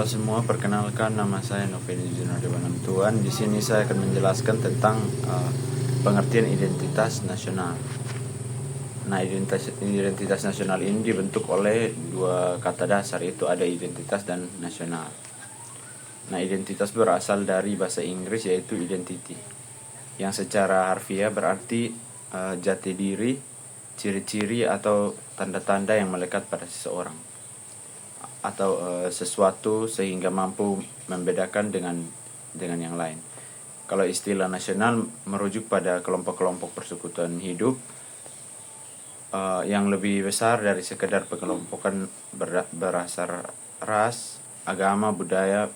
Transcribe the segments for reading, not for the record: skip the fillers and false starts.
Halo semua, perkenalkan nama saya Noveni Junardewan Tuan. Di sini saya akan menjelaskan tentang pengertian identitas nasional. Nah, identitas nasional ini dibentuk oleh dua kata dasar, yaitu ada identitas dan nasional. Nah, identitas berasal dari bahasa Inggris yaitu identity, yang secara harfiah berarti jati diri, ciri-ciri atau tanda-tanda yang melekat pada seseorang atau sesuatu sehingga mampu membedakan dengan yang lain. Kalau istilah nasional merujuk pada kelompok-kelompok persekutuan hidup yang lebih besar dari sekedar pengelompokan berdasar ras, agama, budaya,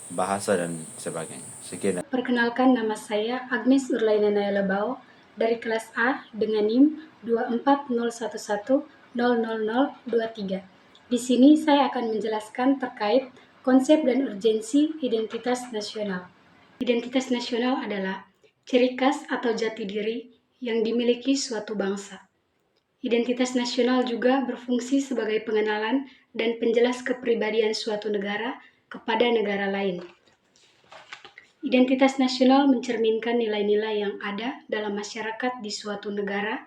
bahasa dan sebagainya. Sekian. Perkenalkan, nama saya Agnes Urlaina Lebao dari kelas A dengan NIM 24011000023. Di sini saya akan menjelaskan terkait konsep dan urgensi identitas nasional. Identitas nasional adalah ciri khas atau jati diri yang dimiliki suatu bangsa. Identitas nasional juga berfungsi sebagai pengenalan dan penjelas kepribadian suatu negara kepada negara lain. Identitas nasional mencerminkan nilai-nilai yang ada dalam masyarakat di suatu negara.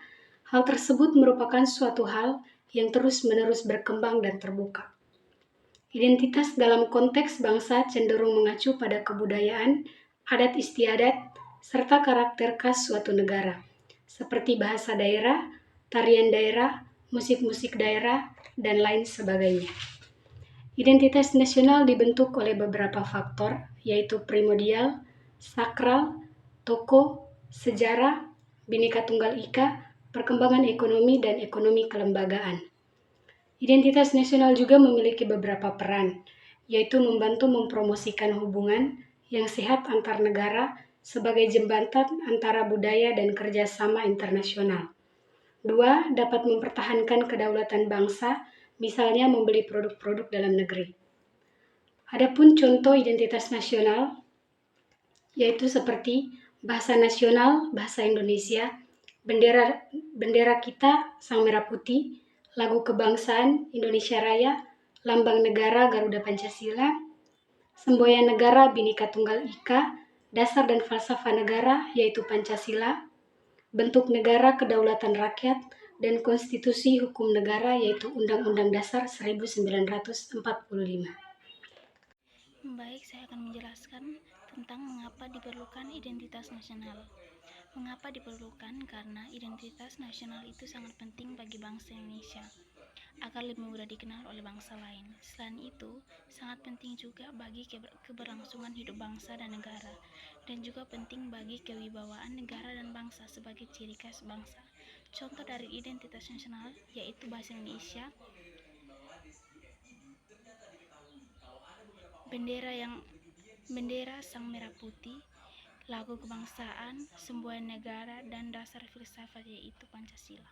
Hal tersebut merupakan suatu hal yang terus-menerus berkembang dan terbuka. Identitas dalam konteks bangsa cenderung mengacu pada kebudayaan, adat istiadat, serta karakter khas suatu negara, seperti bahasa daerah, tarian daerah, musik-musik daerah, dan lain sebagainya. Identitas nasional dibentuk oleh beberapa faktor, yaitu primordial, sakral, tokoh, sejarah, Bhinneka Tunggal Ika, perkembangan ekonomi, dan ekonomi kelembagaan. Identitas nasional juga memiliki beberapa peran, yaitu membantu mempromosikan hubungan yang sehat antar negara sebagai jembatan antara budaya dan kerjasama internasional. 2. Dapat mempertahankan kedaulatan bangsa, misalnya membeli produk-produk dalam negeri. Adapun contoh identitas nasional, yaitu seperti bahasa nasional, bahasa Indonesia, bendera kita, Sang Merah Putih, lagu kebangsaan Indonesia Raya, lambang negara Garuda Pancasila, semboyan negara Bhinneka Tunggal Ika, dasar dan falsafah negara yaitu Pancasila, bentuk negara kedaulatan rakyat, dan konstitusi hukum negara yaitu Undang-Undang Dasar 1945. Baik, saya akan menjelaskan tentang mengapa diperlukan identitas nasional. Mengapa diperlukan? Karena identitas nasional itu sangat penting bagi bangsa Indonesia agar lebih mudah dikenal oleh bangsa lain. Selain itu, sangat penting juga bagi keberlangsungan hidup bangsa dan negara, dan juga penting bagi kewibawaan negara dan bangsa sebagai ciri khas bangsa. Contoh dari identitas nasional yaitu bahasa Indonesia, bendera Sang Merah Putih, lagu kebangsaan, semboyan negara, dan dasar filsafat yaitu Pancasila.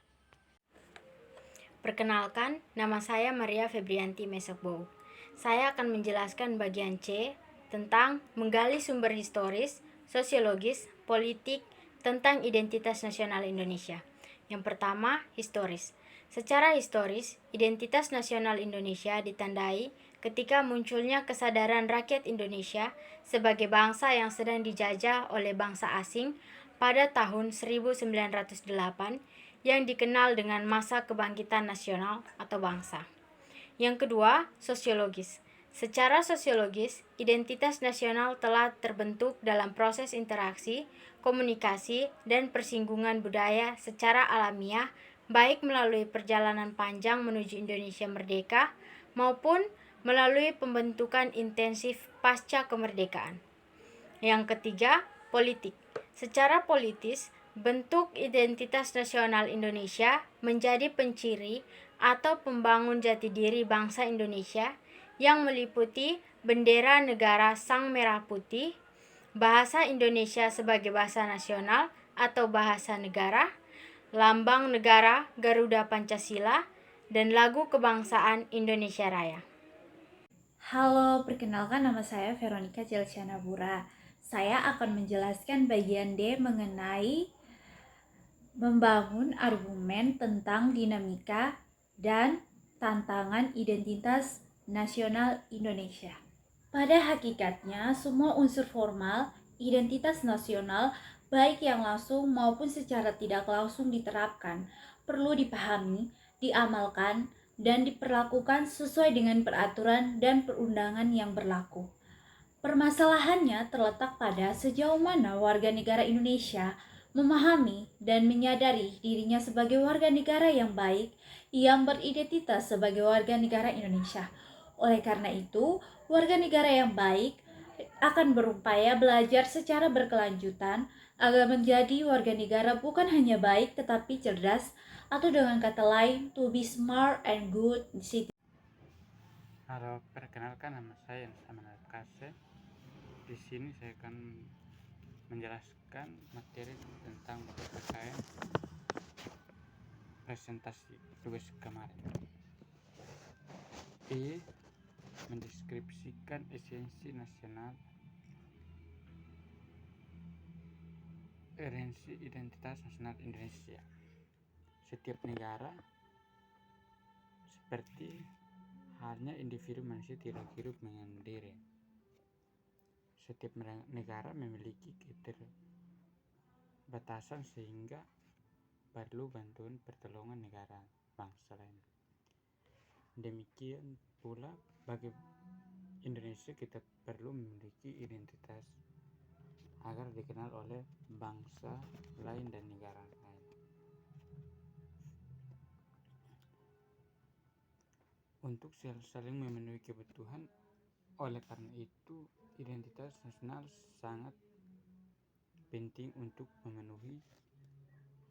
Perkenalkan, nama saya Maria Febrianti Mesakbo. Saya akan menjelaskan bagian C tentang menggali sumber historis, sosiologis, politik tentang identitas nasional Indonesia. Yang pertama, historis. Secara historis, identitas nasional Indonesia ditandai ketika munculnya kesadaran rakyat Indonesia sebagai bangsa yang sedang dijajah oleh bangsa asing pada tahun 1908 yang dikenal dengan masa kebangkitan nasional atau bangsa. Yang kedua, sosiologis. Secara sosiologis, identitas nasional telah terbentuk dalam proses interaksi, komunikasi, dan persinggungan budaya secara alamiah, baik melalui perjalanan panjang menuju Indonesia merdeka maupun melalui pembentukan intensif pasca kemerdekaan. Yang ketiga, politik. Secara politis, bentuk identitas nasional Indonesia menjadi penciri atau pembangun jati diri bangsa Indonesia yang meliputi bendera negara Sang Merah Putih, bahasa Indonesia sebagai bahasa nasional atau bahasa negara, lambang negara Garuda Pancasila, dan lagu kebangsaan Indonesia Raya. Halo, perkenalkan nama saya Veronica Jelcianabura. Saya akan menjelaskan bagian D mengenai membangun argumen tentang dinamika dan tantangan identitas nasional Indonesia. Pada hakikatnya, semua unsur formal identitas nasional, baik yang langsung maupun secara tidak langsung diterapkan, perlu dipahami, diamalkan, dan diperlakukan sesuai dengan peraturan dan perundangan yang berlaku. Permasalahannya terletak pada sejauh mana warga negara Indonesia memahami dan menyadari dirinya sebagai warga negara yang baik yang beridentitas sebagai warga negara Indonesia. Oleh karena itu, warga negara yang baik akan berupaya belajar secara berkelanjutan agar menjadi warga negara bukan hanya baik tetapi cerdas, atau dengan kata lain, to be smart and good citizen. Halo, perkenalkan nama saya Samanal Kase. Di sini saya akan menjelaskan materi tentang PPKN presentasi tugas kemarin. Mendeskripsikan esensi nasional, esensi identitas nasional Indonesia. Setiap negara seperti halnya individu manusia tidak hidup mandiri. Setiap negara memiliki keterbatasan sehingga perlu bantuan pertolongan negara bangsa lain. Demikian pula bagi Indonesia, kita perlu memiliki identitas agar dikenal oleh bangsa lain dan negara lain. Untuk saling memenuhi kebutuhan, oleh karena itu identitas nasional sangat penting untuk memenuhi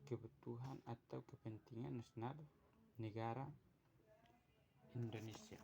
kebutuhan atau kepentingan nasional negara Indonesia.